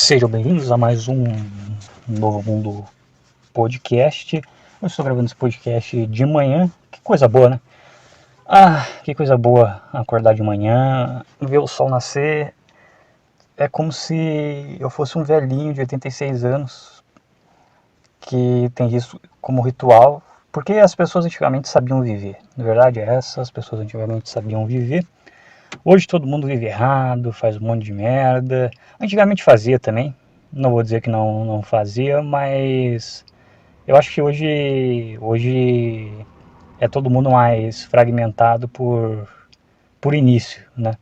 Sejam bem-vindos a mais um Novo Mundo Podcast. Eu estou gravando esse podcast de manhã. Que coisa boa, né? Que coisa boa acordar de manhã, ver o sol nascer. É como se eu fosse um velhinho de 86 anos que tem isso como ritual. Porque as pessoas antigamente sabiam viver. Na verdade é essa, as pessoas antigamente sabiam viver. Hoje todo mundo vive errado, faz um monte de merda. Antigamente fazia também. Não vou dizer que não fazia, mas eu acho que hoje é todo mundo mais fragmentado por início, né?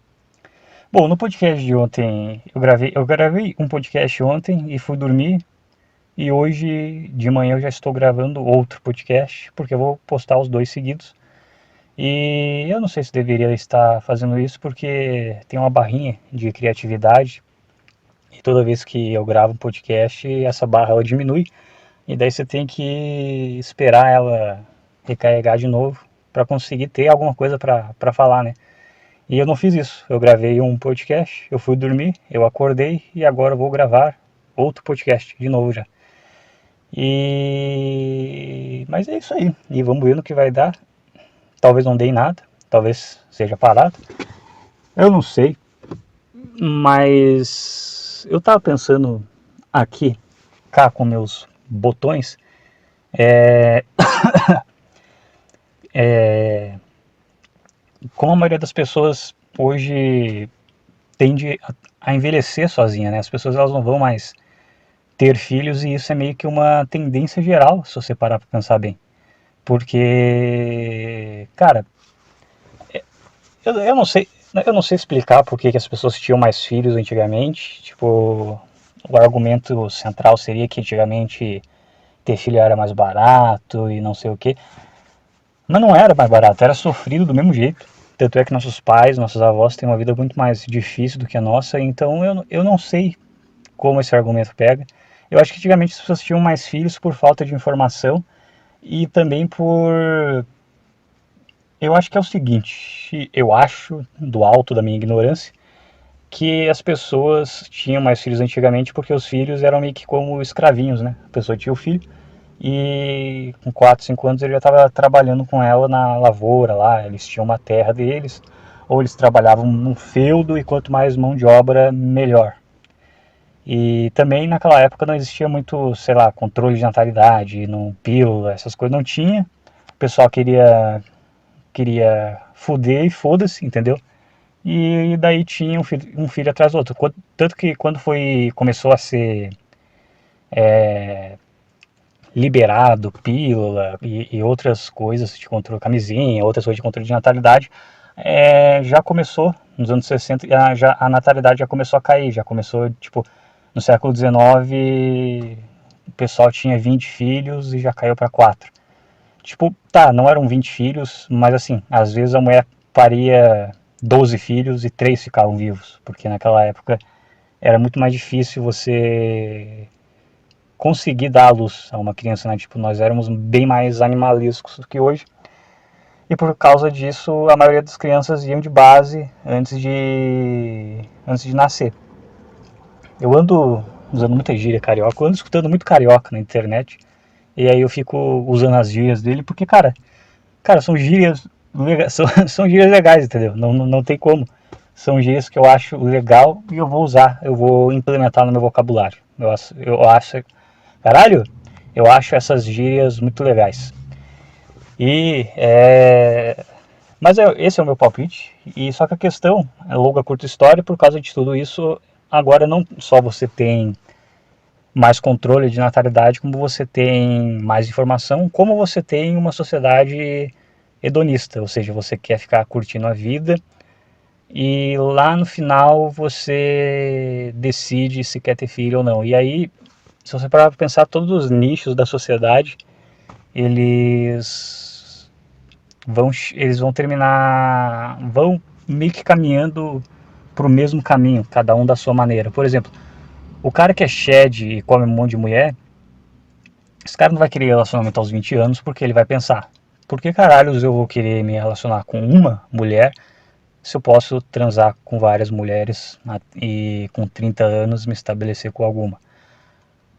Bom, no podcast de ontem eu gravei um podcast ontem e fui dormir. E hoje de manhã eu já estou gravando outro podcast, porque eu vou postar os dois seguidos. E eu não sei se deveria estar fazendo isso porque tem uma barrinha de criatividade e toda vez que eu gravo um podcast essa barra ela diminui e daí você tem que esperar ela recarregar de novo para conseguir ter alguma coisa para falar, né? E eu não fiz isso. Eu gravei um podcast, eu fui dormir, eu acordei e agora eu vou gravar outro podcast de novo já. Mas é isso aí. E vamos ver no que vai dar. Talvez não dê em nada, talvez seja parado. Eu não sei, mas eu tava pensando aqui, cá com meus botões, é, como a maioria das pessoas hoje tende a envelhecer sozinha, né? As pessoas elas não vão mais ter filhos e isso é meio que uma tendência geral, se você parar pra pensar bem. Porque, cara, eu não sei explicar por que as pessoas tinham mais filhos antigamente. Tipo, o argumento central seria que antigamente ter filho era mais barato e não sei o que. Mas não era mais barato, era sofrido do mesmo jeito. Tanto é que nossos pais, nossos avós têm uma vida muito mais difícil do que a nossa, então eu não sei como esse argumento pega. Eu acho que antigamente as pessoas tinham mais filhos por falta de informação e também por. Eu acho que é o seguinte, eu acho, do alto da minha ignorância, que as pessoas tinham mais filhos antigamente porque os filhos eram meio que como escravinhos, né? A pessoa tinha o filho e com 4, 5 anos ele já estava trabalhando com ela na lavoura lá, eles tinham uma terra deles, ou eles trabalhavam num feudo e quanto mais mão de obra, melhor. E também naquela época não existia muito, sei lá, controle de natalidade, não pílula, essas coisas não tinha. O pessoal queria fuder e foda-se, entendeu? E daí tinha um filho atrás do outro. Tanto que quando começou a ser liberado pílula e outras coisas de controle, camisinha, outras coisas de controle de natalidade, já começou nos anos 60, a natalidade já começou a cair, já começou, tipo, no século XIX, o pessoal tinha 20 filhos e já caiu para 4. Tipo, tá, não eram 20 filhos, mas assim, às vezes a mulher paria 12 filhos e 3 ficavam vivos, porque naquela época era muito mais difícil você conseguir dar a luz a uma criança, né? Tipo, nós éramos bem mais animalescos do que hoje. E por causa disso, a maioria das crianças iam de base antes de nascer. Eu ando usando muita gíria carioca, eu ando escutando muito carioca na internet. E aí eu fico usando as gírias dele, porque, cara, são gírias são gírias legais, entendeu? Não tem como. São gírias que eu acho legal e eu vou usar, eu vou implementar no meu vocabulário. Eu acho caralho, eu acho essas gírias muito legais. E esse é o meu palpite. E só que a questão é longa, curta história. Por causa de tudo isso, agora não só você tem mais controle de natalidade, como você tem mais informação, como você tem uma sociedade hedonista, ou seja, você quer ficar curtindo a vida e lá no final você decide se quer ter filho ou não. E aí, se você parar para pensar, todos os nichos da sociedade, eles eles vão terminar, vão meio que caminhando para o mesmo caminho, cada um da sua maneira. Por exemplo, o cara que é shed e come um monte de mulher, esse cara não vai querer relacionamento aos 20 anos porque ele vai pensar: por que caralhos eu vou querer me relacionar com uma mulher se eu posso transar com várias mulheres e com 30 anos me estabelecer com alguma.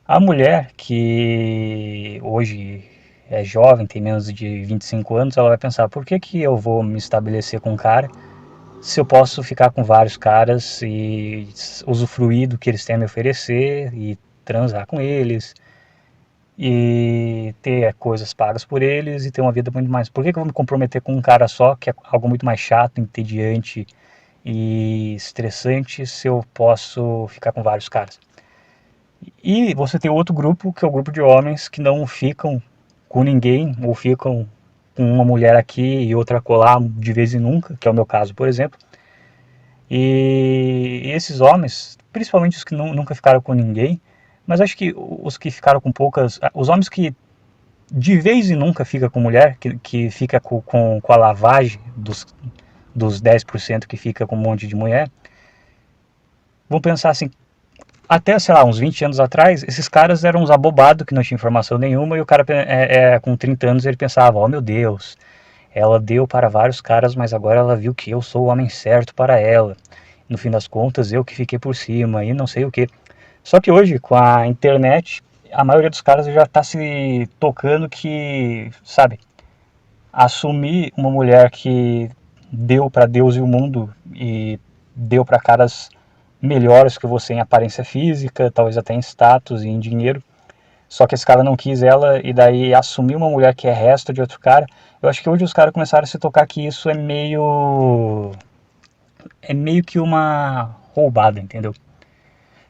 A mulher que hoje é jovem, tem menos de 25 anos, ela vai pensar, por que que eu vou me estabelecer com um cara se eu posso ficar com vários caras e usufruir do que eles têm a me oferecer e transar com eles e ter coisas pagas por eles e ter uma vida muito mais. Por que que eu vou me comprometer com um cara só, que é algo muito mais chato, entediante e estressante, se eu posso ficar com vários caras? E você tem outro grupo, que é o grupo de homens que não ficam com ninguém, ou ficam com uma mulher aqui e outra colar de vez em nunca, que é o meu caso, por exemplo. E esses homens, principalmente os que nunca ficaram com ninguém, mas acho que os que ficaram com poucas, os homens que de vez em nunca fica com mulher, que fica com a lavagem dos 10% que fica com um monte de mulher, vão pensar assim, até, sei lá, uns 20 anos atrás, esses caras eram uns abobados que não tinham informação nenhuma, e o cara com 30 anos ele pensava, oh meu Deus, ela deu para vários caras, mas agora ela viu que eu sou o homem certo para ela. No fim das contas, eu que fiquei por cima e não sei o que. Só que hoje, com a internet, a maioria dos caras já está se tocando que, sabe, assumir uma mulher que deu para Deus e o mundo e deu para caras melhores que você em aparência física, talvez até em status e em dinheiro, só que esse cara não quis ela e daí assumiu uma mulher que é resto de outro cara. Eu acho que hoje os caras começaram a se tocar que isso é meio que uma roubada, entendeu?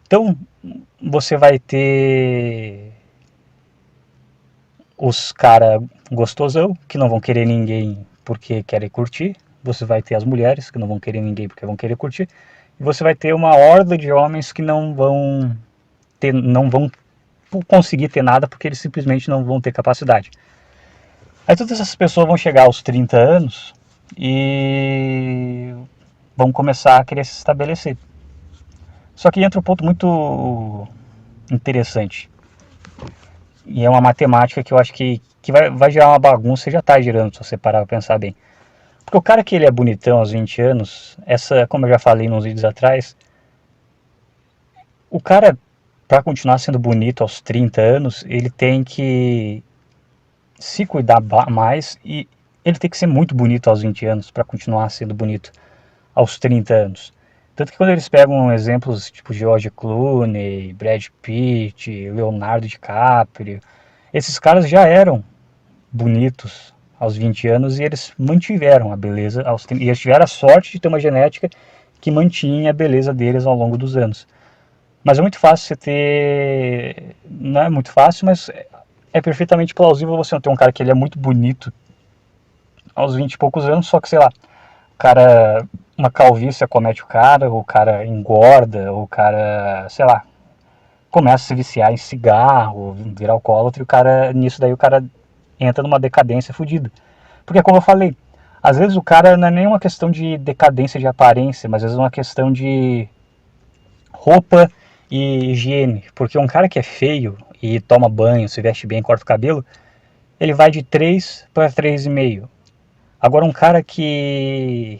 Então, você vai ter os cara gostosão, que não vão querer ninguém porque querem curtir. Você vai ter as mulheres, que não vão querer ninguém porque vão querer curtir. E você vai ter uma horda de homens que não vão conseguir ter nada porque eles simplesmente não vão ter capacidade. Aí todas essas pessoas vão chegar aos 30 anos e vão começar a querer se estabelecer. Só que entra um ponto muito interessante. E é uma matemática que eu acho que vai gerar uma bagunça e já está gerando, se você parar para pensar bem. Porque o cara que ele é bonitão aos 20 anos, como eu já falei nos vídeos atrás, o cara, para continuar sendo bonito aos 30 anos, ele tem que se cuidar mais e ele tem que ser muito bonito aos 20 anos para continuar sendo bonito aos 30 anos. Tanto que quando eles pegam exemplos tipo George Clooney, Brad Pitt, Leonardo DiCaprio, esses caras já eram bonitos aos 20 anos e eles mantiveram a beleza aos 30, e eles tiveram a sorte de ter uma genética que mantinha a beleza deles ao longo dos anos. Mas é muito fácil você ter, não é muito fácil, mas é perfeitamente plausível você ter um cara que ele é muito bonito aos 20 e poucos anos, só que sei lá, o cara, uma calvície acomete o cara engorda, o cara, sei lá, começa a se viciar em cigarro, virar alcoólatra, e nisso daí o cara entra numa decadência fodida. Porque como eu falei, às vezes o cara não é nem uma questão de decadência de aparência, mas às vezes é uma questão de roupa e higiene. Porque um cara que é feio e toma banho, se veste bem, corta o cabelo, ele vai de 3 para 3,5. Agora um cara que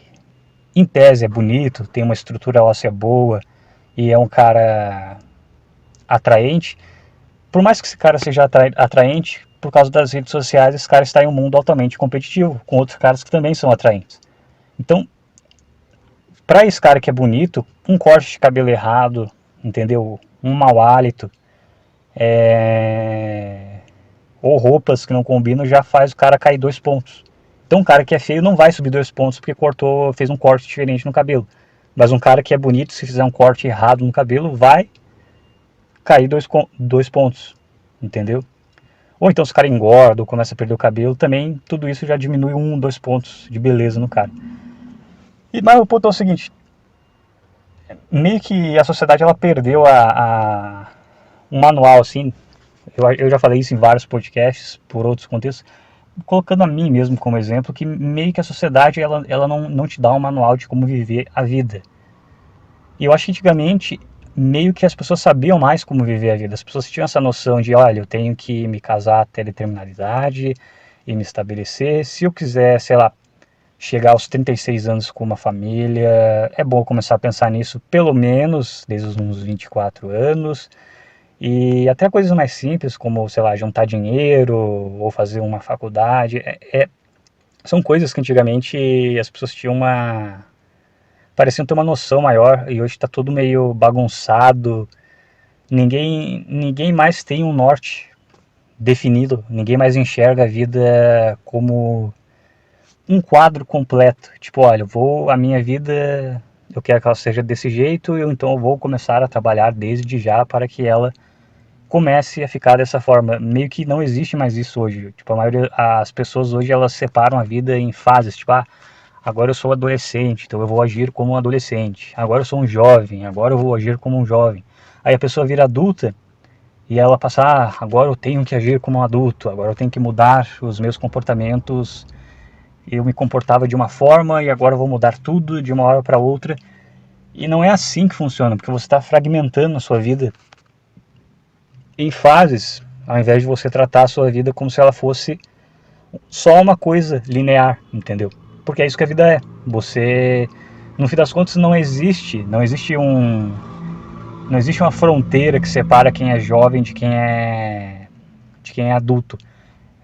em tese é bonito, tem uma estrutura óssea boa e é um cara atraente, por mais que esse cara seja atraente, por causa das redes sociais, esse cara está em um mundo altamente competitivo, com outros caras que também são atraentes. Então, para esse cara que é bonito, um corte de cabelo errado, entendeu? Um mau hálito, ou roupas que não combinam, já faz o cara cair 2 pontos. Então um cara que é feio não vai subir 2 pontos porque fez um corte diferente no cabelo. Mas um cara que é bonito, se fizer um corte errado no cabelo, vai cair 2 pontos, entendeu? Ou então se o cara engorda ou começa a perder o cabelo, também tudo isso já diminui 2 pontos de beleza no cara. Mas o ponto é o seguinte, meio que a sociedade ela perdeu um manual assim, eu já falei isso em vários podcasts, por outros contextos, colocando a mim mesmo como exemplo, que meio que a sociedade ela não te dá um manual de como viver a vida. E eu acho que antigamente meio que as pessoas sabiam mais como viver a vida. As pessoas tinham essa noção de, olha, eu tenho que me casar até determinada idade e me estabelecer. Se eu quiser, sei lá, chegar aos 36 anos com uma família. É bom começar a pensar nisso, pelo menos desde os uns 24 anos. E até coisas mais simples, como, sei lá, juntar dinheiro ou fazer uma faculdade. São coisas que antigamente as pessoas tinham pareciam ter uma noção maior, e hoje está tudo meio bagunçado. Ninguém mais tem um norte definido, ninguém mais enxerga a vida como um quadro completo. Tipo, olha, a minha vida, eu quero que ela seja desse jeito, então eu vou começar a trabalhar desde já para que ela comece a ficar dessa forma. Meio que não existe mais isso hoje. Tipo, as pessoas hoje elas separam a vida em fases. Tipo, agora eu sou adolescente, então eu vou agir como um adolescente. Agora eu sou um jovem, agora eu vou agir como um jovem. Aí a pessoa vira adulta e ela passa, agora eu tenho que agir como um adulto, agora eu tenho que mudar os meus comportamentos. Eu me comportava de uma forma e agora eu vou mudar tudo de uma hora para outra. E não é assim que funciona, porque você está fragmentando a sua vida em fases, ao invés de você tratar a sua vida como se ela fosse só uma coisa linear, entendeu? Porque é isso que a vida é. Você, no fim das contas, não existe uma fronteira que separa quem é jovem de quem é adulto.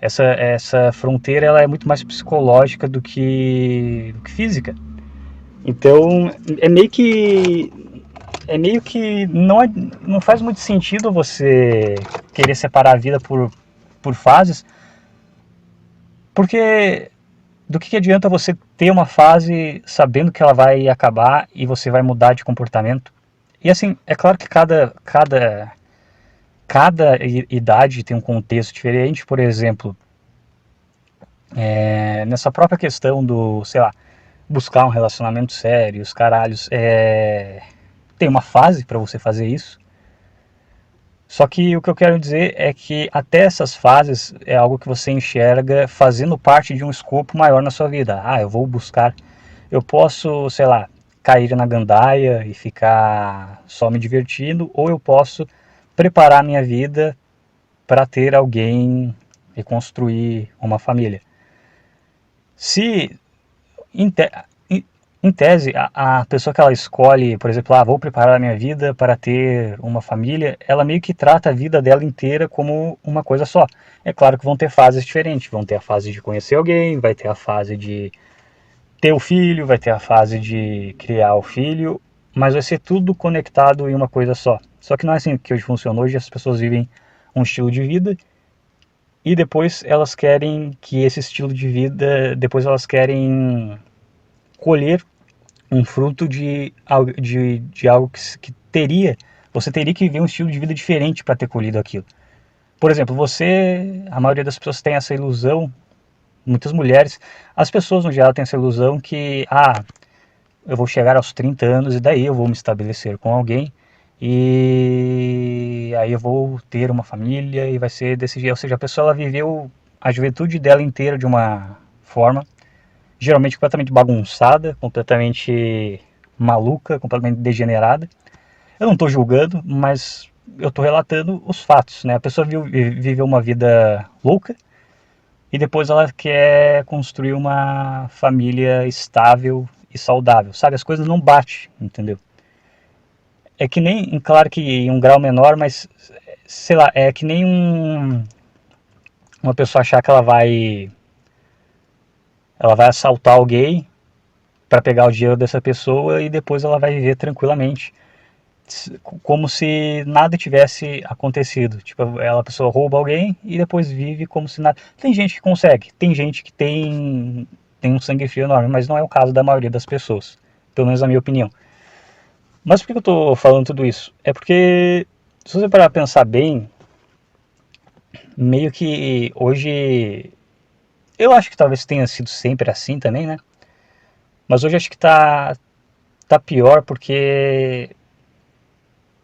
Essa fronteira ela é muito mais psicológica do que física. Então é meio que não faz muito sentido você querer separar a vida por fases, porque do que adianta você ter uma fase sabendo que ela vai acabar e você vai mudar de comportamento? E assim, é claro que cada idade tem um contexto diferente. Por exemplo, nessa própria questão do, sei lá, buscar um relacionamento sério, os caralhos, tem uma fase para você fazer isso. Só que o que eu quero dizer é que até essas fases é algo que você enxerga fazendo parte de um escopo maior na sua vida. Eu posso, sei lá, cair na gandaia e ficar só me divertindo, ou eu posso preparar minha vida para ter alguém e construir uma família. Se em, te, em tese, a pessoa que ela escolhe, por exemplo, vou preparar a minha vida para ter uma família, ela meio que trata a vida dela inteira como uma coisa só. É claro que vão ter fases diferentes, vão ter a fase de conhecer alguém, vai ter a fase de ter o filho, vai ter a fase de criar o filho, mas vai ser tudo conectado em uma coisa só. Só que não é assim que hoje funciona. Hoje as pessoas vivem um estilo de vida e depois elas querem que esse estilo de vida, depois elas querem colher um fruto de algo você teria que viver um estilo de vida diferente para ter colhido aquilo. Por exemplo, a maioria das pessoas tem essa ilusão, muitas mulheres, as pessoas no geral têm essa ilusão que, eu vou chegar aos 30 anos e daí eu vou me estabelecer com alguém e aí eu vou ter uma família e vai ser desse jeito. Ou seja, a pessoa ela viveu a juventude dela inteira de uma forma, geralmente completamente bagunçada, completamente maluca, completamente degenerada. Eu não estou julgando, mas eu estou relatando os fatos, né? A pessoa viveu uma vida louca e depois ela quer construir uma família estável e saudável, sabe? As coisas não batem, entendeu? É que nem, claro que em um grau menor, mas sei lá, é que nem uma pessoa achar que ela vai assaltar alguém para pegar o dinheiro dessa pessoa e depois ela vai viver tranquilamente, como se nada tivesse acontecido. Tipo, a pessoa rouba alguém e depois vive como se nada. Tem gente que consegue, tem gente que tem um sangue frio enorme, mas não é o caso da maioria das pessoas, pelo menos na minha opinião. Mas por que eu estou falando tudo isso? É porque, se você parar pra pensar bem, meio que hoje, eu acho que talvez tenha sido sempre assim também, né? Mas hoje acho que tá pior porque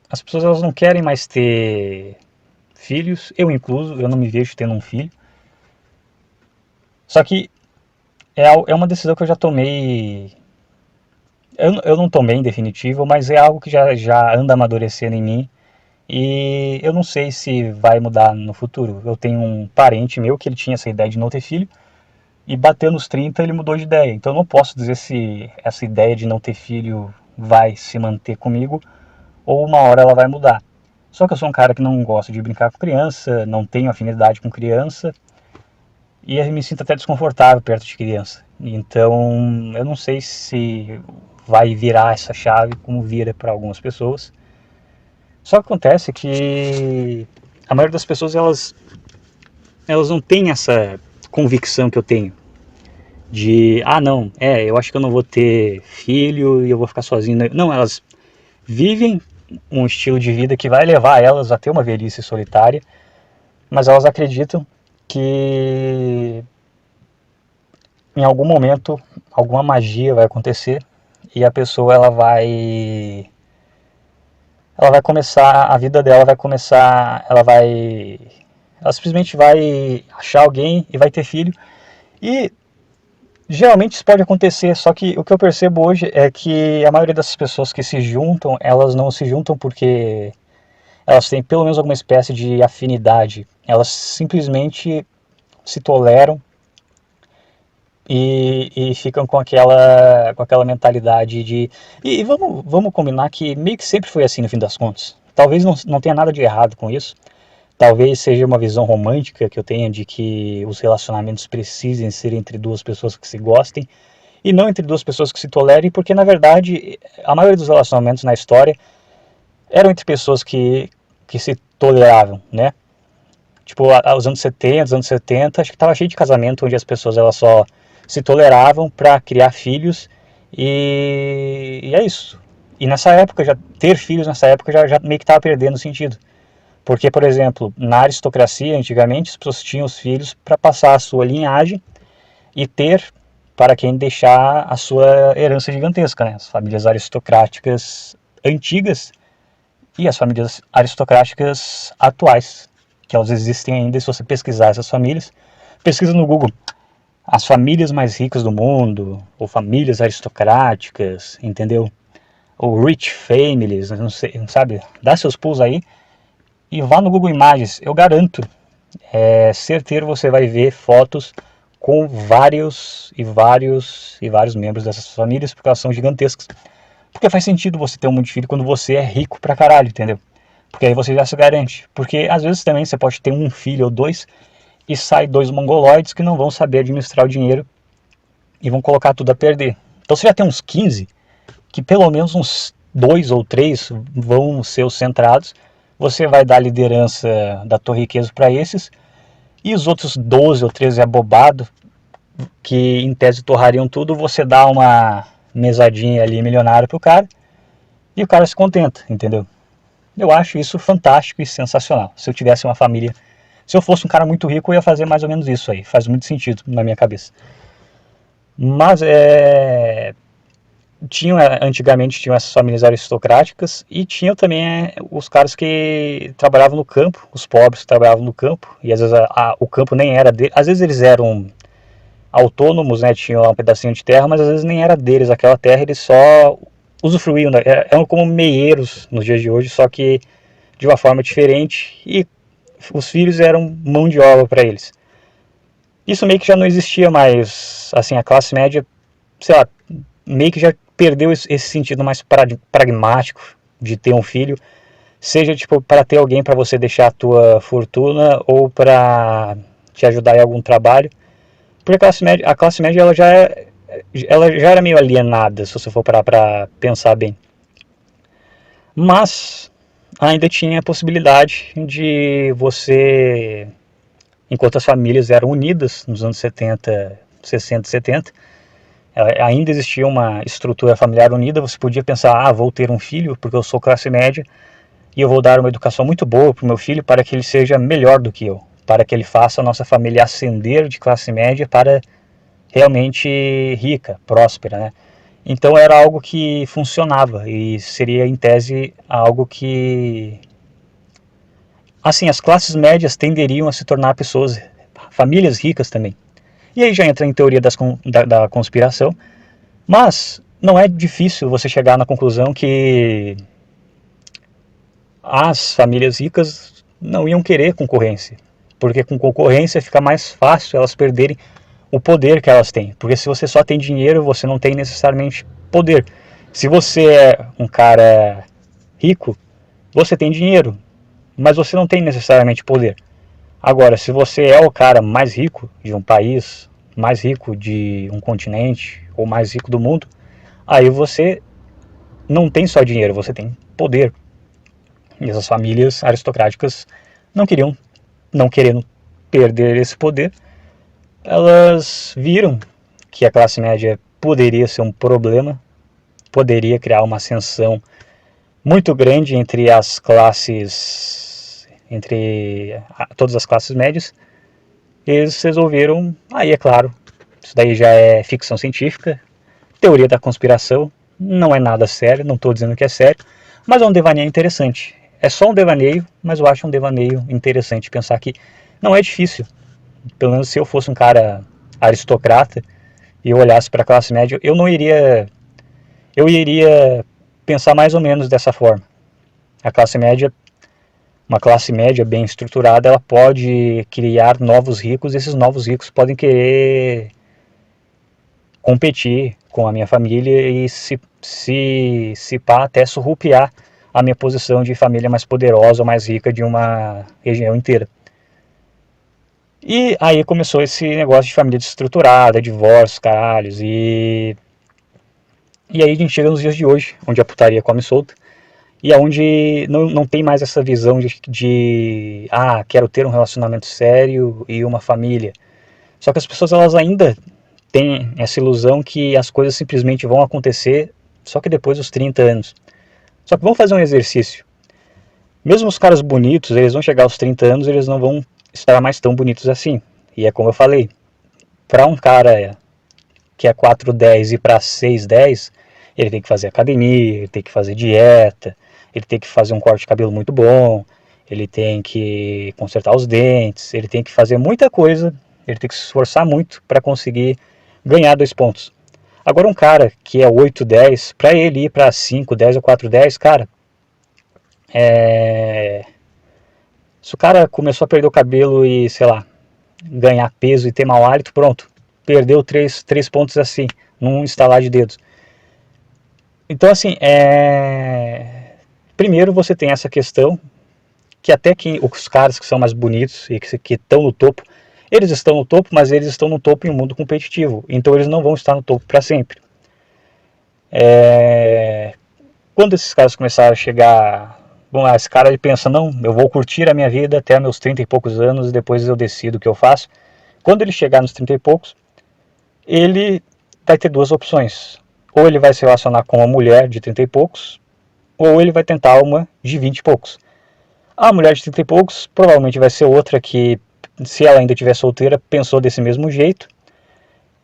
as pessoas elas não querem mais ter filhos, eu incluso, eu não me vejo tendo um filho. Só que é uma decisão que eu já tomei. Eu não tomei em definitivo, mas é algo que já anda amadurecendo em mim. E eu não sei se vai mudar no futuro. Eu tenho um parente meu que ele tinha essa ideia de não ter filho. e bateu nos 30 ele mudou de ideia. Então eu não posso dizer se essa ideia de não ter filho vai se manter comigo ou uma hora ela vai mudar. Só que eu sou um cara que não gosta de brincar com criança, não tenho afinidade com criança e eu me sinto até desconfortável perto de criança. Então eu não sei se vai virar essa chave como vira para algumas pessoas. Só que acontece que a maioria das pessoas elas não têm essa convicção que eu tenho de, não, eu acho que eu não vou ter filho e eu vou ficar sozinho. Não, elas vivem um estilo de vida que vai levar elas a ter uma velhice solitária, mas elas acreditam que em algum momento alguma magia vai acontecer e a pessoa ela vai começar, a vida dela vai começar, ela simplesmente vai achar alguém e vai ter filho. E geralmente isso pode acontecer, só que o que eu percebo hoje é que a maioria dessas pessoas que se juntam, elas não se juntam porque elas têm pelo menos alguma espécie de afinidade. Elas simplesmente se toleram e ficam com aquela mentalidade de... E vamos combinar que meio que sempre foi assim no fim das contas. Talvez não tenha nada de errado com isso. Talvez seja uma visão romântica que eu tenha de que os relacionamentos precisem ser entre duas pessoas que se gostem e não entre duas pessoas que se tolerem, porque na verdade a maioria dos relacionamentos na história eram entre pessoas que se toleravam, né? Tipo, os anos 70, os anos 70, acho que estava cheio de casamento onde as pessoas elas só se toleravam para criar filhos e é isso. E nessa época, ter filhos nessa época já meio que estava perdendo sentido. Porque, por exemplo, na aristocracia, antigamente, as pessoas tinham os filhos para passar a sua linhagem e ter para quem deixar a sua herança gigantesca, né? As famílias aristocráticas antigas e as famílias aristocráticas atuais, que elas existem ainda. Se você pesquisar essas famílias, pesquisa no Google as famílias mais ricas do mundo, ou famílias aristocráticas, entendeu? Ou rich families, não sei, sabe? Dá seus pulos aí e vá no Google Imagens. Eu garanto, certeiro você vai ver fotos com vários membros dessas famílias, porque elas são gigantescas. Porque faz sentido você ter um monte de filho quando você é rico pra caralho, entendeu? Porque aí você já se garante. Porque às vezes também você pode ter um filho ou dois e sai dois mongoloides que não vão saber administrar o dinheiro e vão colocar tudo a perder. Então você já tem uns 15, que pelo menos uns 2 ou 3 vão ser os centrados. Você vai dar a liderança da tua riqueza para esses, e os outros 12 ou 13 abobados, que em tese torrariam tudo, você dá uma mesadinha ali milionária pro cara, e o cara se contenta, entendeu? Eu acho isso fantástico e sensacional. Se eu tivesse uma família, se eu fosse um cara muito rico, eu ia fazer mais ou menos isso aí. Faz muito sentido na minha cabeça. Mas antigamente tinham essas famílias aristocráticas e tinham também os caras que trabalhavam no campo, os pobres que trabalhavam no campo, e às vezes o campo nem era deles, às vezes eles eram autônomos, né, tinham um pedacinho de terra, mas às vezes nem era deles aquela terra, eles só usufruíam, né, eram como meieiros nos dias de hoje, só que de uma forma diferente, e os filhos eram mão de obra para eles. Isso meio que já não existia mais, assim, a classe média, sei lá, meio que já perdeu esse sentido mais pragmático de ter um filho, seja tipo para ter alguém para você deixar a tua fortuna ou para te ajudar em algum trabalho, porque a classe média ela já era meio alienada, se você for parar para pensar bem, mas ainda tinha a possibilidade de você, enquanto as famílias eram unidas nos anos 70, 60 e 70, ainda existia uma estrutura familiar unida, você podia pensar, vou ter um filho porque eu sou classe média e eu vou dar uma educação muito boa para o meu filho para que ele seja melhor do que eu, para que ele faça a nossa família ascender de classe média para realmente rica, próspera, né? Então era algo que funcionava e seria em tese algo que, assim, as classes médias tenderiam a se tornar pessoas, famílias ricas também. E aí já entra em teoria da conspiração, mas não é difícil você chegar na conclusão que as famílias ricas não iam querer concorrência, porque com concorrência fica mais fácil elas perderem o poder que elas têm. Porque se você só tem dinheiro, você não tem necessariamente poder. Se você é um cara rico, você tem dinheiro, mas você não tem necessariamente poder. Agora, se você é o cara mais rico de um país, mais rico de um continente, ou mais rico do mundo, aí você não tem só dinheiro, você tem poder. E essas famílias aristocráticas não queriam, não querendo perder esse poder, elas viram que a classe média poderia ser um problema, poderia criar uma ascensão muito grande entre as classes, entre todas as classes médias. Eles resolveram, aí é claro, isso daí já é ficção científica, teoria da conspiração, não é nada sério, não estou dizendo que é sério, mas é um devaneio interessante. É só um devaneio, mas eu acho um devaneio interessante pensar que não é difícil. Pelo menos se eu fosse um cara aristocrata e eu olhasse para a classe média, eu iria pensar mais ou menos dessa forma. A classe média, uma classe média bem estruturada, ela pode criar novos ricos, e esses novos ricos podem querer competir com a minha família e se pá, até surrupiar a minha posição de família mais poderosa ou mais rica de uma região inteira. E aí começou esse negócio de família desestruturada, divórcios, caralhos, e aí a gente chega nos dias de hoje, onde a putaria come solta, e onde não tem mais essa visão de quero ter um relacionamento sério e uma família. Só que as pessoas, elas ainda têm essa ilusão que as coisas simplesmente vão acontecer só que depois dos 30 anos. Só que vamos fazer um exercício. Mesmo os caras bonitos, eles vão chegar aos 30 anos, eles não vão estar mais tão bonitos assim. E é como eu falei, para um cara que é 4'10 e para 6'10, ele tem que fazer academia, ele tem que fazer dieta, ele tem que fazer um corte de cabelo muito bom, ele tem que consertar os dentes, ele tem que fazer muita coisa, ele tem que se esforçar muito para conseguir ganhar 2 pontos. Agora um cara que é 8'10, para ele ir para 5'10 ou 4'10, cara, se o cara começou a perder o cabelo e, sei lá, ganhar peso e ter mau hálito, pronto, perdeu 3 pontos assim, num estalar de dedos. Então, assim, primeiro você tem essa questão, que até que os caras que são mais bonitos e que estão no topo, eles estão no topo, mas eles estão no topo em um mundo competitivo, então eles não vão estar no topo para sempre. Quando esses caras começaram a chegar, bom, esse cara ele pensa, não, eu vou curtir a minha vida até meus 30 e poucos anos e depois eu decido o que eu faço. Quando ele chegar nos 30 e poucos, ele vai ter 2 opções. Ou ele vai se relacionar com uma mulher de 30 e poucos, ou ele vai tentar uma de 20 e poucos. A mulher de 30 e poucos provavelmente vai ser outra que, se ela ainda estiver solteira, pensou desse mesmo jeito.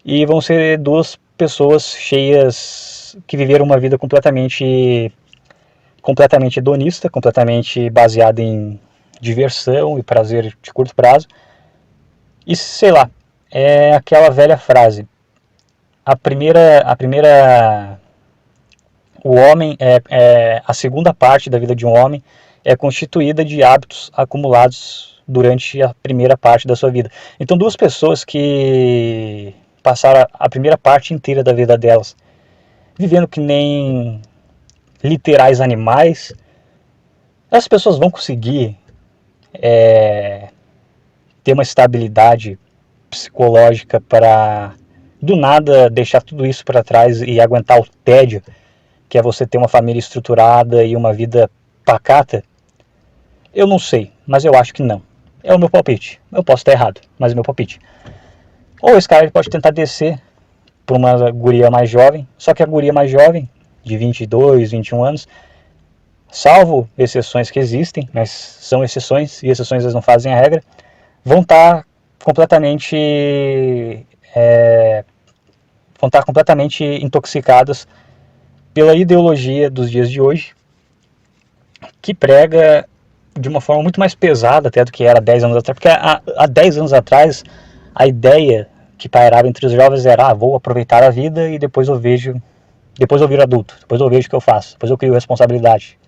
E vão ser 2 pessoas cheias, que viveram uma vida completamente hedonista, completamente baseada em diversão e prazer de curto prazo. E sei lá, é aquela velha frase, o homem a segunda parte da vida de um homem é constituída de hábitos acumulados durante a primeira parte da sua vida. Então 2 pessoas que passaram a primeira parte inteira da vida delas vivendo que nem literais animais, as pessoas vão conseguir ter uma estabilidade psicológica para do nada deixar tudo isso para trás e aguentar o tédio que é você ter uma família estruturada e uma vida pacata? Eu não sei, mas eu acho que não. É o meu palpite. Eu posso estar errado, mas é o meu palpite. Ou esse cara ele pode tentar descer para uma guria mais jovem, só que a guria mais jovem, de 22, 21 anos, salvo exceções que existem, mas são exceções, e exceções elas não fazem a regra, vão estar completamente intoxicadas pela ideologia dos dias de hoje, que prega de uma forma muito mais pesada até do que era 10 anos atrás, porque há 10 anos atrás a ideia que pairava entre os jovens era, vou aproveitar a vida e depois eu viro adulto, depois eu vejo o que eu faço, depois eu crio responsabilidade,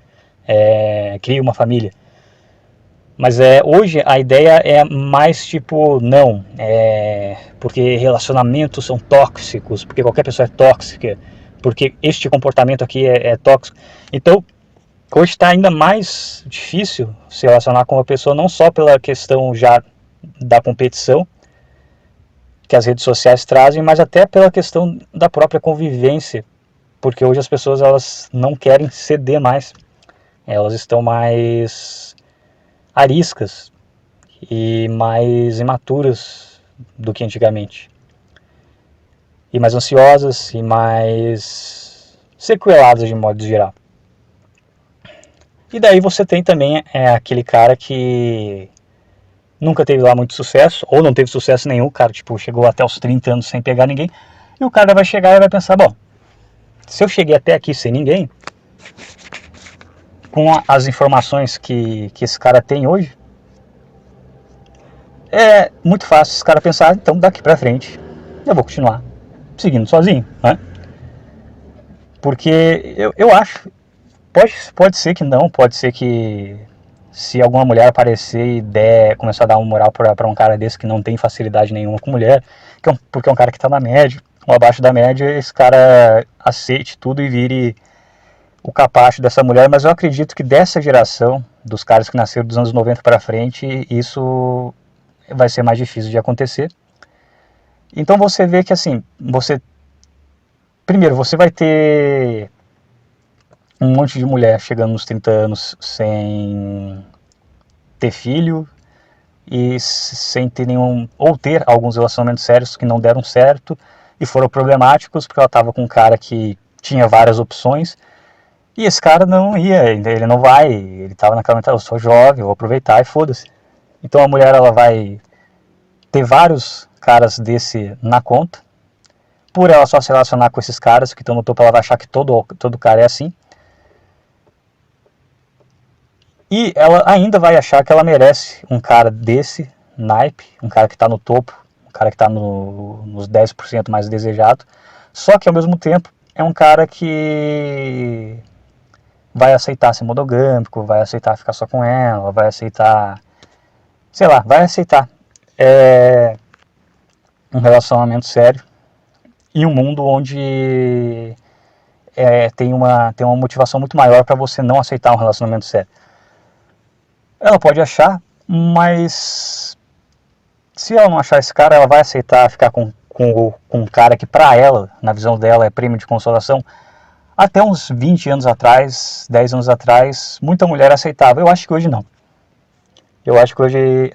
crio uma família. Mas hoje a ideia é mais tipo, não, porque relacionamentos são tóxicos, porque qualquer pessoa é tóxica, porque este comportamento aqui é tóxico. Então, hoje está ainda mais difícil se relacionar com uma pessoa, não só pela questão já da competição que as redes sociais trazem, mas até pela questão da própria convivência, porque hoje as pessoas elas não querem ceder mais, elas estão mais ariscas e mais imaturas do que antigamente, e mais ansiosas e mais sequeladas de modo geral. E daí você tem também aquele cara que nunca teve lá muito sucesso, ou não teve sucesso nenhum, o cara tipo, chegou até os 30 anos sem pegar ninguém, e o cara vai chegar e vai pensar, bom, se eu cheguei até aqui sem ninguém, com as informações que esse cara tem hoje, é muito fácil esse cara pensar, então daqui pra frente eu vou continuar seguindo sozinho, né? Porque eu acho, pode ser que não, pode ser que se alguma mulher aparecer e começar a dar uma moral pra um cara desse que não tem facilidade nenhuma com mulher, porque é um cara que tá na média, ou abaixo da média, esse cara aceite tudo e vire o capacho dessa mulher, mas eu acredito que dessa geração, dos caras que nasceram dos anos 90 para frente, isso vai ser mais difícil de acontecer. Então você vê que assim, primeiro, você vai ter um monte de mulher chegando nos 30 anos sem ter filho e sem ter nenhum, ou ter alguns relacionamentos sérios que não deram certo e foram problemáticos porque ela estava com um cara que tinha várias opções. E esse cara não ia, ele não vai, ele tava naquela mentalidade, eu sou jovem, vou aproveitar e foda-se. Então a mulher ela vai ter vários caras desse na conta, por ela só se relacionar com esses caras que estão no topo, ela vai achar que todo cara é assim. E ela ainda vai achar que ela merece um cara desse naipe, um cara que está no topo, um cara que está nos 10% mais desejado, só que ao mesmo tempo é um cara que vai aceitar ser monogâmico, vai aceitar ficar só com ela, vai aceitar, sei lá, vai aceitar um relacionamento sério em um mundo onde tem uma motivação muito maior para você não aceitar um relacionamento sério. Ela pode achar, mas se ela não achar esse cara, ela vai aceitar ficar com um cara que pra ela, na visão dela, é prêmio de consolação. Até uns 20 anos atrás, 10 anos atrás, muita mulher aceitava. Eu acho que hoje não. Eu acho que hoje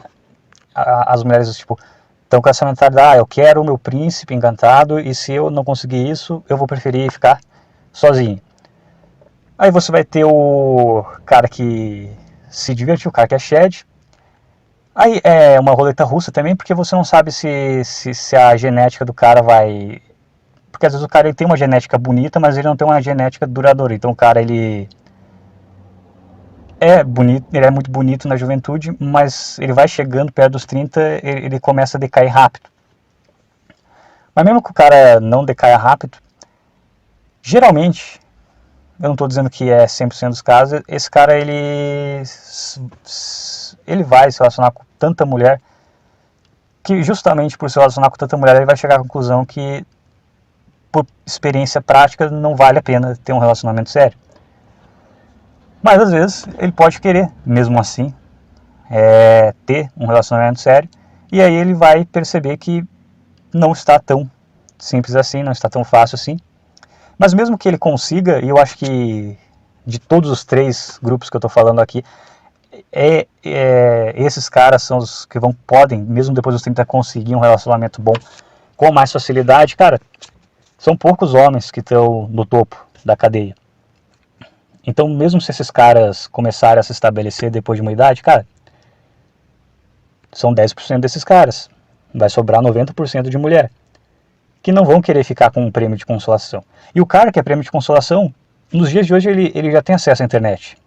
as mulheres, tipo, estão com essa mentalidade, eu quero o meu príncipe encantado e se eu não conseguir isso, eu vou preferir ficar sozinho. Aí você vai ter o cara que se divertiu, o cara que é shed. Aí é uma roleta russa também, porque você não sabe se a genética do cara vai... Porque às vezes o cara ele tem uma genética bonita, mas ele não tem uma genética duradoura. Então o cara ele é bonito, ele é muito bonito na juventude, mas ele vai chegando perto dos 30, ele começa a decair rápido. Mas mesmo que o cara não decaia rápido, geralmente, eu não estou dizendo que é 100% dos casos, esse cara ele vai se relacionar com tanta mulher que justamente por se relacionar com tanta mulher ele vai chegar à conclusão que por experiência prática não vale a pena ter um relacionamento sério. Mas às vezes ele pode querer, mesmo assim, ter um relacionamento sério, e aí ele vai perceber que não está tão simples assim, não está tão fácil assim. Mas mesmo que ele consiga, e eu acho que de todos os três grupos que eu estou falando aqui, esses caras são os que podem, mesmo depois dos 30, conseguir um relacionamento bom com mais facilidade. Cara, são poucos homens que estão no topo da cadeia. Então, mesmo se esses caras começarem a se estabelecer depois de uma idade, cara, são 10% desses caras. Vai sobrar 90% de mulher que não vão querer ficar com um prêmio de consolação. E o cara que é prêmio de consolação, nos dias de hoje ele já tem acesso à internet.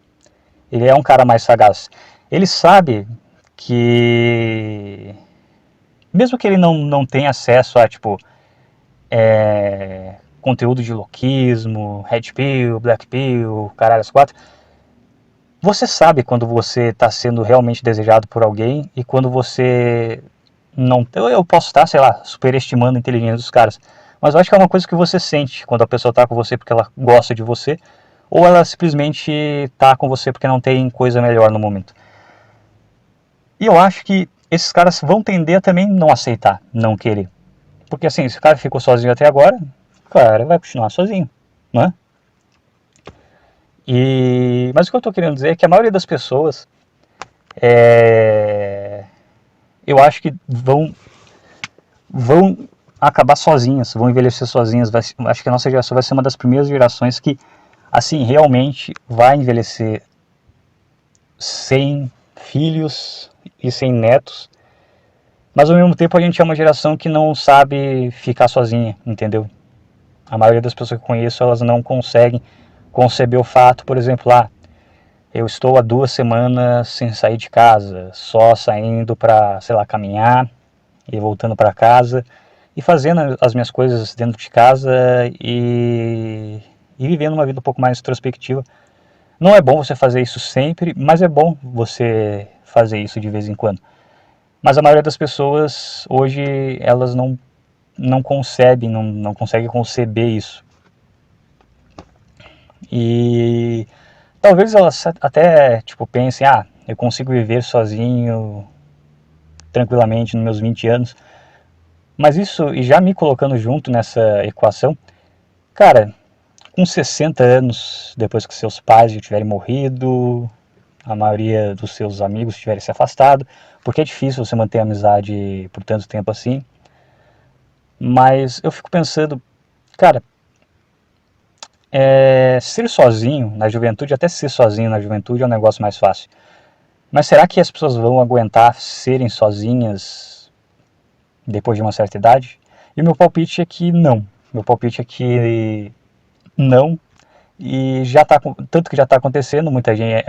Ele é um cara mais sagaz. Ele sabe que, mesmo que ele não tenha acesso a, tipo, conteúdo de loquismo, red pill, black pill, caralho, as quatro, Você sabe quando você está sendo realmente desejado por alguém e quando você não... Eu posso estar, sei lá, superestimando a inteligência dos caras, mas eu acho que é uma coisa que você sente quando a pessoa está com você porque ela gosta de você, ou ela simplesmente está com você porque não tem coisa melhor no momento. E eu acho que esses caras vão tender a também não aceitar, não querer. Porque assim, se o cara ficou sozinho até agora, o cara vai continuar sozinho, né? Mas o que eu estou querendo dizer é que a maioria das pessoas, eu acho que vão acabar sozinhas, vão envelhecer sozinhas. Acho que a nossa geração vai ser uma das primeiras gerações que, assim, realmente vai envelhecer sem filhos e sem netos. Mas ao mesmo tempo a gente é uma geração que não sabe ficar sozinha, entendeu? A maioria das pessoas que eu conheço, elas não conseguem conceber o fato, por exemplo, eu estou há 2 semanas sem sair de casa, só saindo para, sei lá, caminhar e voltando para casa e fazendo as minhas coisas dentro de casa e vivendo uma vida um pouco mais introspectiva. Não é bom você fazer isso sempre, mas é bom você fazer isso de vez em quando. Mas a maioria das pessoas hoje, elas não concebem, não conseguem conceber isso. E talvez elas até tipo pensem, eu consigo viver sozinho tranquilamente nos meus 20 anos. Mas isso, e já me colocando junto nessa equação, cara, com 60 anos, depois que seus pais já tiverem morrido, a maioria dos seus amigos tiverem se afastado, porque é difícil você manter a amizade por tanto tempo assim. Mas eu fico pensando, cara, ser sozinho na juventude, até ser sozinho na juventude é um negócio mais fácil. Mas será que as pessoas vão aguentar serem sozinhas depois de uma certa idade? E meu palpite é que não. Meu palpite é que não. E já tá, tanto que já está acontecendo, muita gente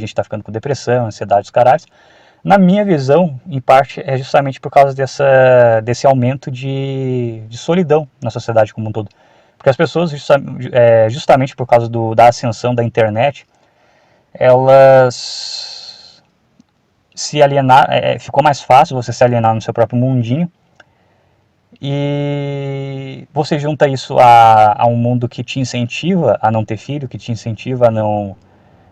está ficando com depressão, ansiedade, os caralhos. Na minha visão, em parte, é justamente por causa desse aumento de solidão na sociedade como um todo. Porque as pessoas, justamente por causa da ascensão da internet, elas se alienar, ficou mais fácil você se alienar no seu próprio mundinho. E você junta isso a um mundo que te incentiva a não ter filho, que te incentiva a não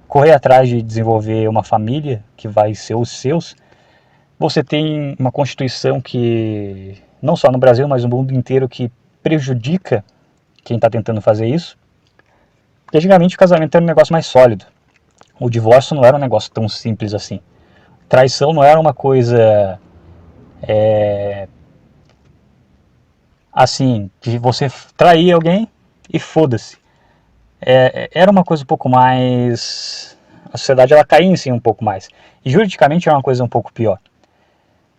correr atrás de desenvolver uma família que vai ser os seus. Você tem uma constituição que, não só no Brasil, mas no mundo inteiro, que prejudica quem está tentando fazer isso. Porque antigamente o casamento era um negócio mais sólido. O divórcio não era um negócio tão simples assim. Traição não era uma coisa assim, que você traía alguém e foda-se. Era uma coisa um pouco mais... A sociedade ela caía em si um pouco mais. E juridicamente era uma coisa um pouco pior.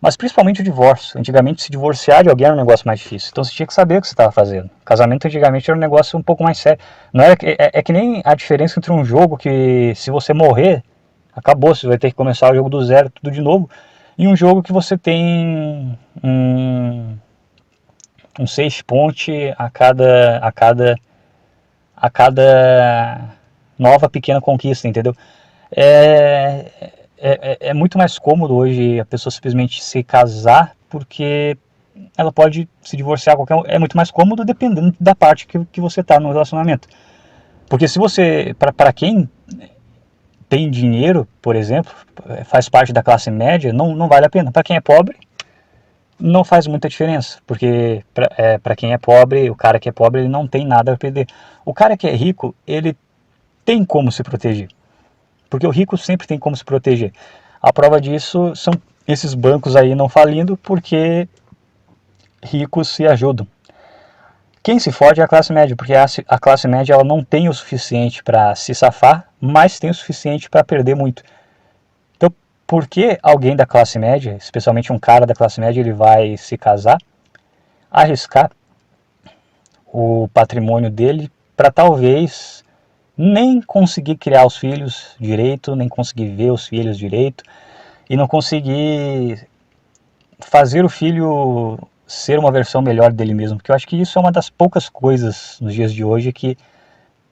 Mas principalmente o divórcio. Antigamente se divorciar de alguém era um negócio mais difícil. Então você tinha que saber o que você estava fazendo. Casamento antigamente era um negócio um pouco mais sério. Não era, é que nem a diferença entre um jogo que se você morrer, acabou, você vai ter que começar o jogo do zero, tudo de novo. E um jogo que você tem um save point a cada nova pequena conquista, entendeu? É muito mais cômodo hoje a pessoa simplesmente se casar, porque ela pode se divorciar a qualquer... É muito mais cômodo dependendo da parte que você está no relacionamento. Porque se você, para quem tem dinheiro, por exemplo, faz parte da classe média, não vale a pena. Para quem é pobre, não faz muita diferença, porque para quem é pobre, o cara que é pobre, ele não tem nada a perder. O cara que é rico, ele tem como se proteger, porque o rico sempre tem como se proteger. A prova disso são esses bancos aí não falindo, porque ricos se ajudam. Quem se fode é a classe média, porque a classe média ela não tem o suficiente para se safar, mas tem o suficiente para perder muito. Então, por que alguém da classe média, especialmente um cara da classe média, ele vai se casar, arriscar o patrimônio dele para talvez nem conseguir criar os filhos direito, nem conseguir ver os filhos direito, e não conseguir fazer o filho ser uma versão melhor dele mesmo? Porque eu acho que isso é uma das poucas coisas nos dias de hoje que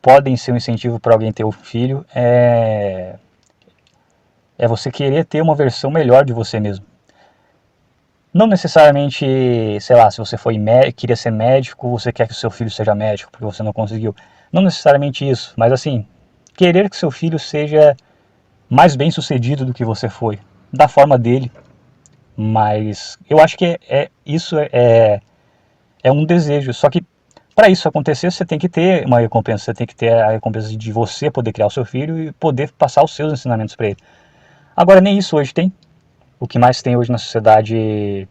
podem ser um incentivo para alguém ter um filho é você querer ter uma versão melhor de você mesmo. Não necessariamente, sei lá, se você queria ser médico, você quer que o seu filho seja médico porque você não conseguiu. Não necessariamente isso, mas assim, querer que seu filho seja mais bem sucedido do que você foi, da forma dele. Mas eu acho que isso é um desejo. Só que para isso acontecer, você tem que ter uma recompensa. Você tem que ter a recompensa de você poder criar o seu filho e poder passar os seus ensinamentos para ele. Agora, nem isso hoje tem. O que mais tem hoje na sociedade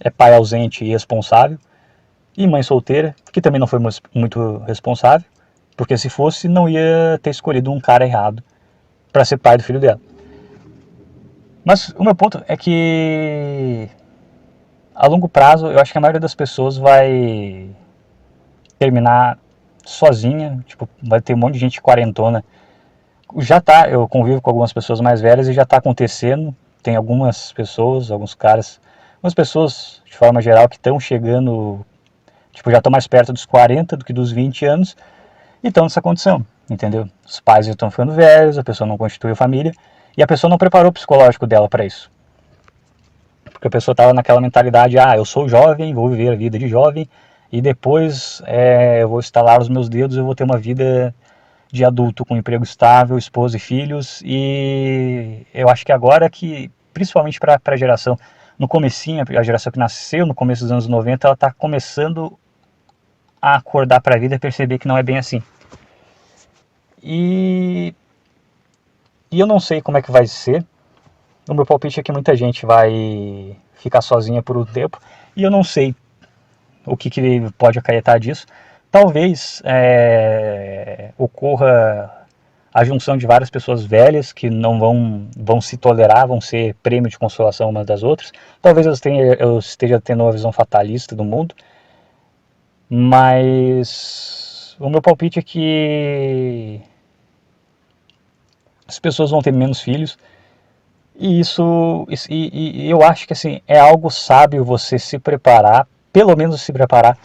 é pai ausente e irresponsável. E mãe solteira, que também não foi muito responsável. Porque se fosse, não ia ter escolhido um cara errado para ser pai do filho dela. Mas o meu ponto é que a longo prazo eu acho que a maioria das pessoas vai terminar sozinha, tipo, vai ter um monte de gente quarentona. Já tá, eu convivo com algumas pessoas mais velhas e já tá acontecendo. Tem algumas pessoas, alguns caras, algumas pessoas de forma geral que estão chegando, tipo, já estão mais perto dos 40 do que dos 20 anos e estão nessa condição, entendeu? Os pais já estão ficando velhos, a pessoa não constituiu família e a pessoa não preparou o psicológico dela para isso. Porque a pessoa estava naquela mentalidade, eu sou jovem, vou viver a vida de jovem e depois eu vou estalar os meus dedos, eu vou ter uma vida de adulto com emprego estável, esposa e filhos. E eu acho que agora que, principalmente para a geração, no comecinho, a geração que nasceu no começo dos anos 90, ela está começando a acordar para a vida e perceber que não é bem assim. E eu não sei como é que vai ser. O meu palpite é que muita gente vai ficar sozinha por um tempo e eu não sei o que pode acarretar disso. Talvez ocorra a junção de várias pessoas velhas que não vão se tolerar, vão ser prêmio de consolação umas das outras. Talvez eu esteja tendo uma visão fatalista do mundo, mas o meu palpite é que as pessoas vão ter menos filhos. E eu acho que assim, é algo sábio você se preparar, pelo menos se preparar,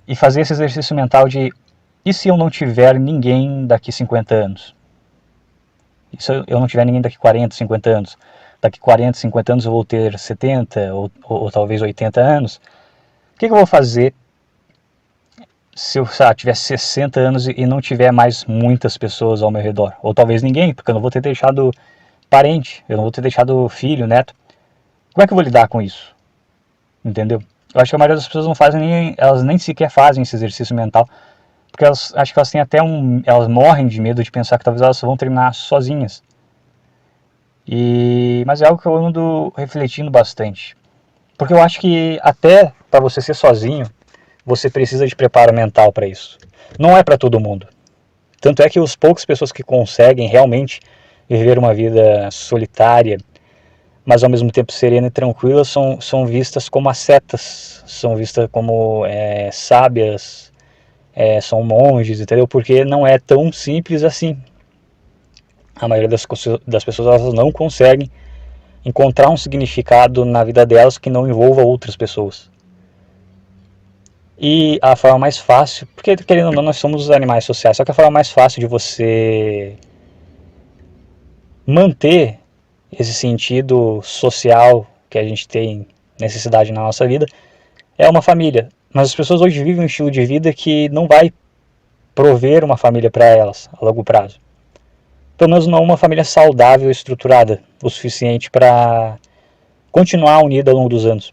e fazer esse exercício mental de: e se eu não tiver ninguém daqui 50 anos? E se eu não tiver ninguém daqui 40, 50 anos? Daqui 40, 50 anos eu vou ter 70 ou talvez 80 anos. O que eu vou fazer se eu tiver 60 anos e não tiver mais muitas pessoas ao meu redor? Ou talvez ninguém, porque eu não vou ter deixado parente, eu não vou ter deixado filho, neto. Como é que eu vou lidar com isso? Entendeu? Eu acho que a maioria das pessoas não fazem elas nem sequer fazem esse exercício mental, porque acho que elas têm até elas morrem de medo de pensar que talvez elas vão terminar sozinhas. Mas é algo que eu ando refletindo bastante, porque eu acho que até para você ser sozinho, você precisa de preparo mental para isso. Não é para todo mundo. Tanto é que as poucas pessoas que conseguem realmente viver uma vida solitária, mas ao mesmo tempo serena e tranquila, são vistas como ascetas, são vistas como sábias, são monges, entendeu? Porque não é tão simples assim. A maioria das pessoas elas não conseguem encontrar um significado na vida delas que não envolva outras pessoas. E a forma mais fácil, porque querendo ou não nós somos animais sociais, só que a forma mais fácil de você manter esse sentido social que a gente tem necessidade na nossa vida é uma família. Mas as pessoas hoje vivem um estilo de vida que não vai prover uma família para elas a longo prazo. Pelo menos não uma família saudável e estruturada o suficiente para continuar unida ao longo dos anos.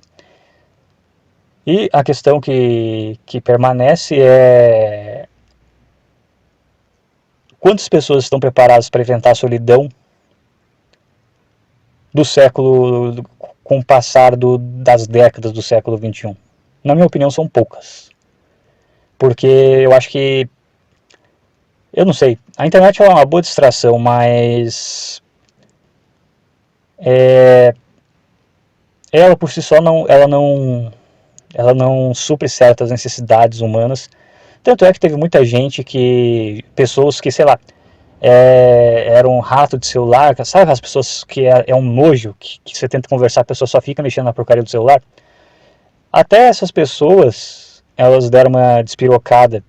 E a questão que permanece é: quantas pessoas estão preparadas para enfrentar a solidão do século, com o passar das décadas do século XXI? Na minha opinião, são poucas. Porque eu acho que, eu não sei, a internet é uma boa distração, mas ela por si só ela não supre certas necessidades humanas. Tanto é que teve muita gente pessoas que, sei lá, era um rato de celular, sabe as pessoas que é um nojo, que você tenta conversar, a pessoa só fica mexendo na porcaria do celular. Até essas pessoas, elas deram uma despirocada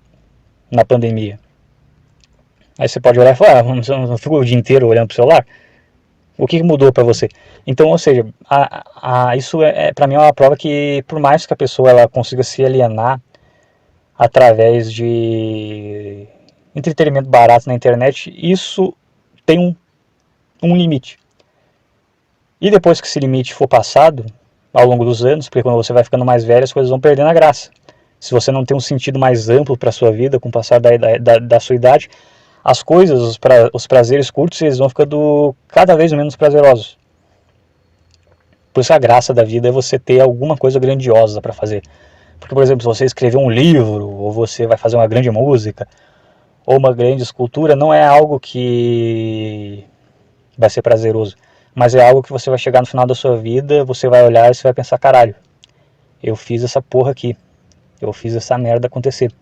na pandemia. Aí você pode olhar e falar, você não ficou o dia inteiro olhando pro celular? O que mudou para você? Então, ou seja, isso para mim é uma prova que, por mais que a pessoa ela consiga se alienar através de entretenimento barato na internet, isso tem um limite. E depois que esse limite for passado, ao longo dos anos, porque quando você vai ficando mais velho, as coisas vão perdendo a graça. Se você não tem um sentido mais amplo para a sua vida, com o passar da sua idade, as coisas, os prazeres curtos, eles vão ficando cada vez menos prazerosos. Por isso a graça da vida é você ter alguma coisa grandiosa para fazer. Porque, por exemplo, se você escrever um livro, ou você vai fazer uma grande música, ou uma grande escultura, não é algo que vai ser prazeroso. Mas é algo que você vai chegar no final da sua vida, você vai olhar e você vai pensar, caralho, eu fiz essa porra aqui. Eu fiz essa merda acontecer.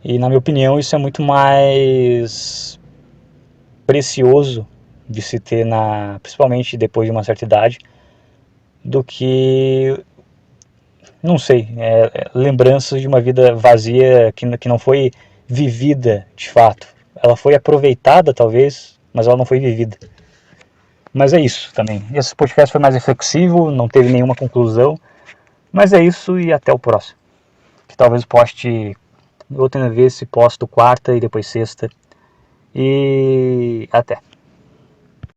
E na minha opinião isso é muito mais precioso de se ter, principalmente depois de uma certa idade, do que, não sei, lembranças de uma vida vazia que não foi vivida de fato. Ela foi aproveitada talvez, mas ela não foi vivida. Mas é isso também. Esse podcast foi mais reflexivo, não teve nenhuma conclusão. Mas é isso e até o próximo. Que talvez poste outra vez, se posto quarta e depois sexta. E até.